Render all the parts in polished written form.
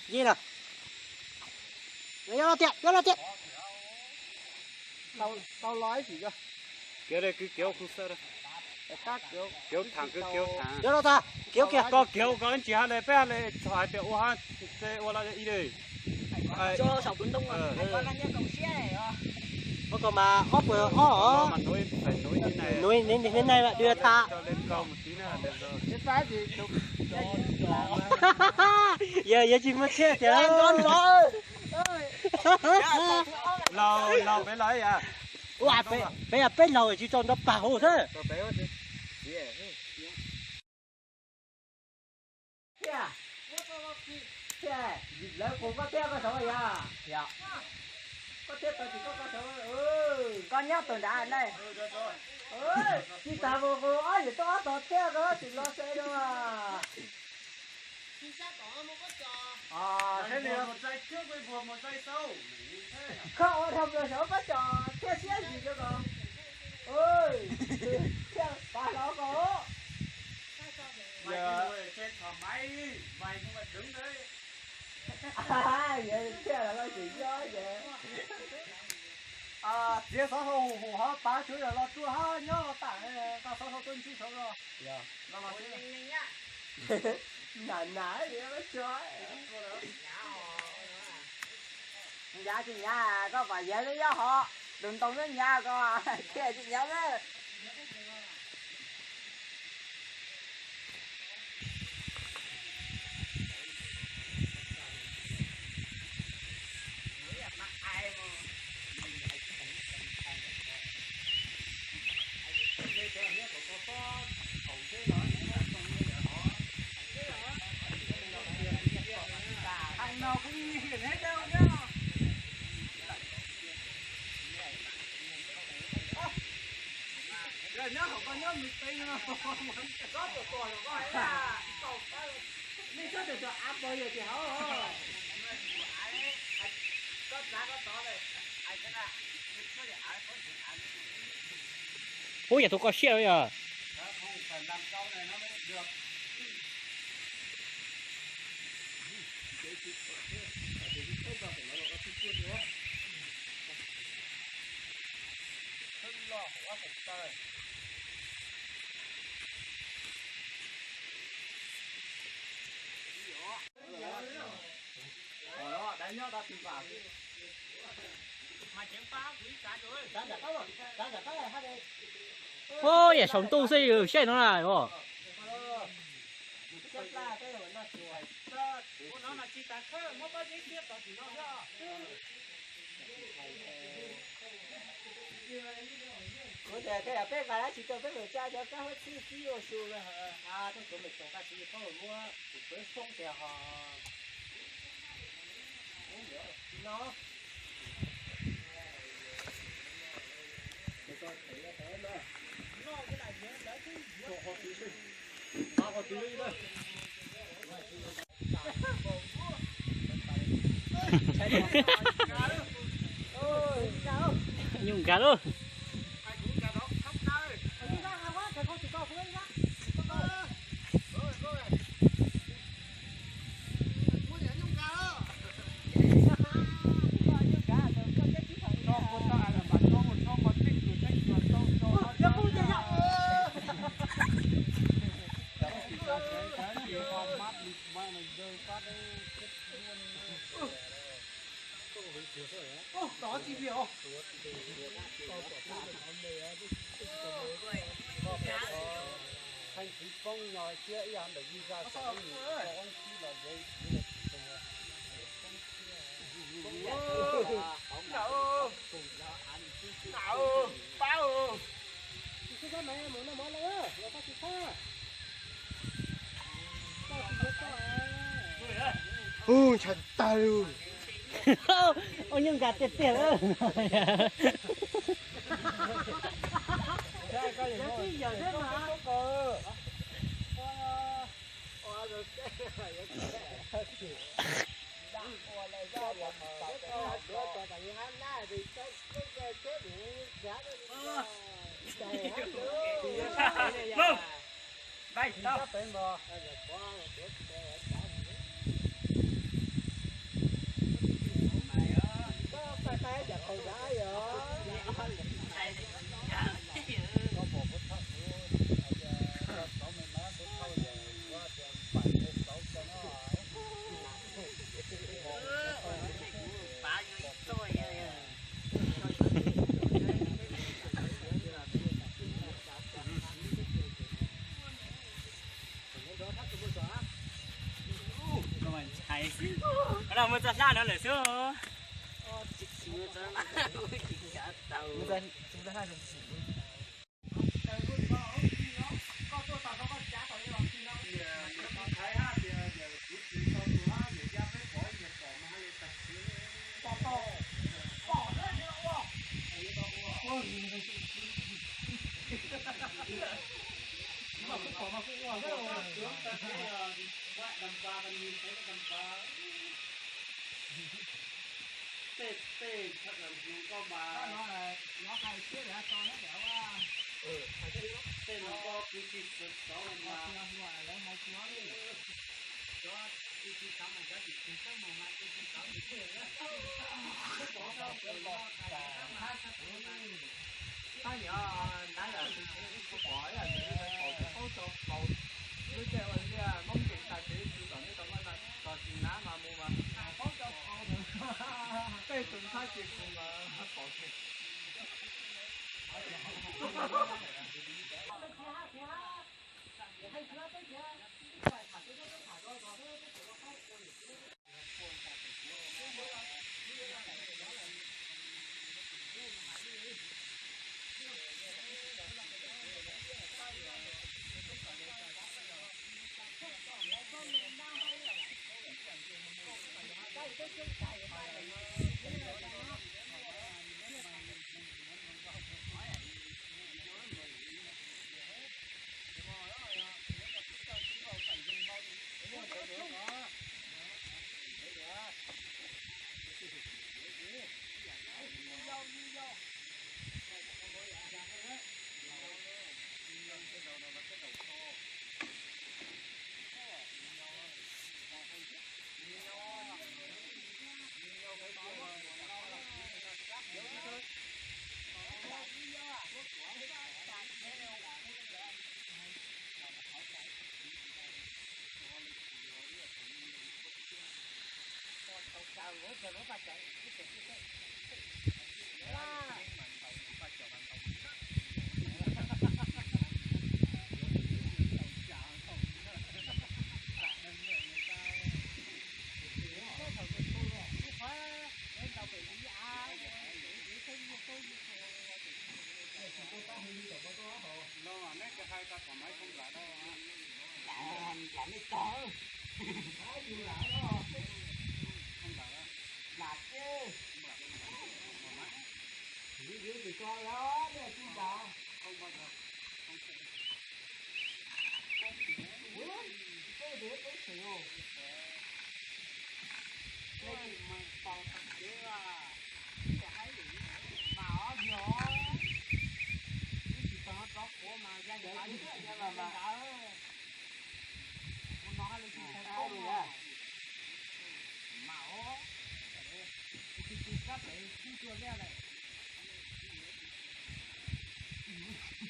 Gì nè. Vô lo tiện. Tao nói gì cơ? Kéo đây cứ kéo không sợ đâu. Các Kéo thẳng cứ kéo thẳng. Vô lo ta. Kéo kìa. Có kéo có anh chị hai này bé này thoại bé ô ha thế ô là ý đây. Cho sầu cuốn đông con đang nghe cổng xe này à? Có còn mà ốp vừa ó Mà nối phải nối như này. nối đến đây mà đưa ta. Cho lên cao một tí nữa là được rồi. Cái trái gì chụp. Giờ chỉ mất xe kìa. Lầu bé lấy à. Ủa bé là bé lầu chỉ cho nó bảo thôi. Cho bé đi. Lấy cũng có theo cái số này à? Dạ. Có theo tôi chỉ có cái số. Con nhóc tôi đã ở đây. Chị ta vô ai thì tôi theo đó thì lo xe đâu à. Thế liền một giây trước với buồn một giây sau. Không, không được số có trò theo xe gì cho con. Ôi, theo bà nó có. Giờ trên thoải mái mày không phải đứng đấy. Vậy thế là lo chuyện cho vậy. Chia số hồ họ ba chuối là lo chua ha nhớ tặng tao số tuần chi số rồi. Dạ. Nó là cái nã gì nó chua. Dạ chị nhà có phải vậy đấy họ. Đừng tông đến nhà coi. Kia chị nhớ đấy. Thằng nào cũng hiển hết đâu nhá. Rồi nhá, không có nhớ mình tên nữa. Có tổ còi của coi là mình có thể cho áp bao giờ thì hảo hả? Có giá có to đây. Ai cái nào? Ôi giờ tôi có xe rồi à. Không phải làm câu này nó mới được. Đánh nhớ ta tìm vào. Mà chẳng phá quý cả rồi. Đánh giả tao rồi. Đánh giả tao này hai đây. Ôi giờ sống tu xây rồi xe nó này rồi. Chết la cái rồi nó chuột. Nó là chỉ ta khơi mất bao nhiêu tiếp đó thì nó ra. Có thể cái là bé gái chỉ cần bé người cha cho các chi rồi xù rồi hả? À tôi chuẩn bị cho các chi có mua với phong thì họ nó Nhung cả luôn. đó chi biểu Thanh khí phong nhòi kia ý ăn được đi ra có anh chi là dây nào bao Cái mẹ muốn nó món nữa, nó có gì khác. thật ta luôn. Ôi nhưng gạt tiệt tiệt ơi. Giờ thế mà. Đây Đâu bên bò. Có tay tay giật hồi đá rồi. Có một cái thắt nữa. Có mấy má có thâu rồi. Qua tiền phải một sáu cho nó ấy. Nó mới ra xa nó lại xưa. Tê thật là có bà nó hay chứ để cho nó đỡ quá. Tê nó có cái sực đó mà lấy hai nó đi cho cái sáu mà giá trị cũng có một mặt cái sáu thì thế đó bỏ đâu bỏ ta nhỏ nãy là có bỏ là bỏ cho bỏ với cái mong chuyện tài xế tư tưởng cái đó là còn chuyện ná mà mua mà bỏ cho cái tuần thái chuyện mà bỏ chuyện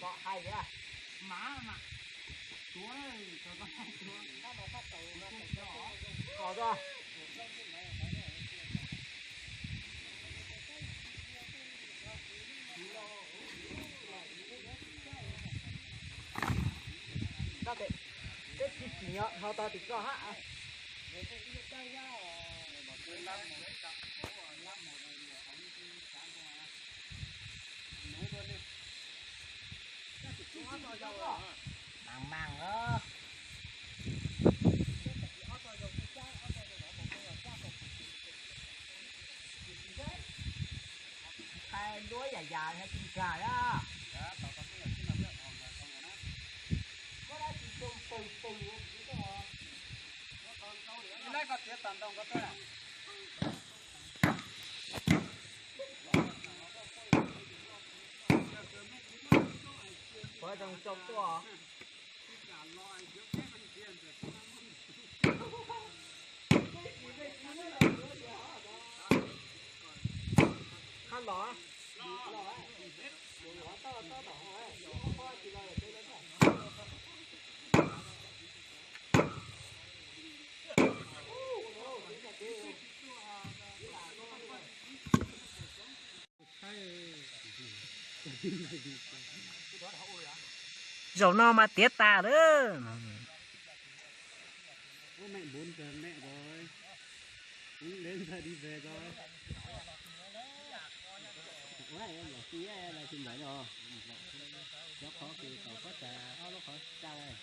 có hai nữa má mà chúa ơi cho con chúa nó mà phát tàu nó phải cho có rồi các bạn cái chỉ nhọn họ ta thì có hạ mang đó hai đuối dài dài hay chim cà đó Nó có tiết tận đông có tới à? vợ chồng chồng to lọ lọ ấy lọ to to đỏ ấy có chỉ là cái đó dầu no mà tiết ta đó. Bố mẹ 4 giờ mẹ rồi. Đến giờ đi về rồi. Ủa em là tí là xin lỗi rồi. Nó khó kỳ cầu có trà, nó khó trao này.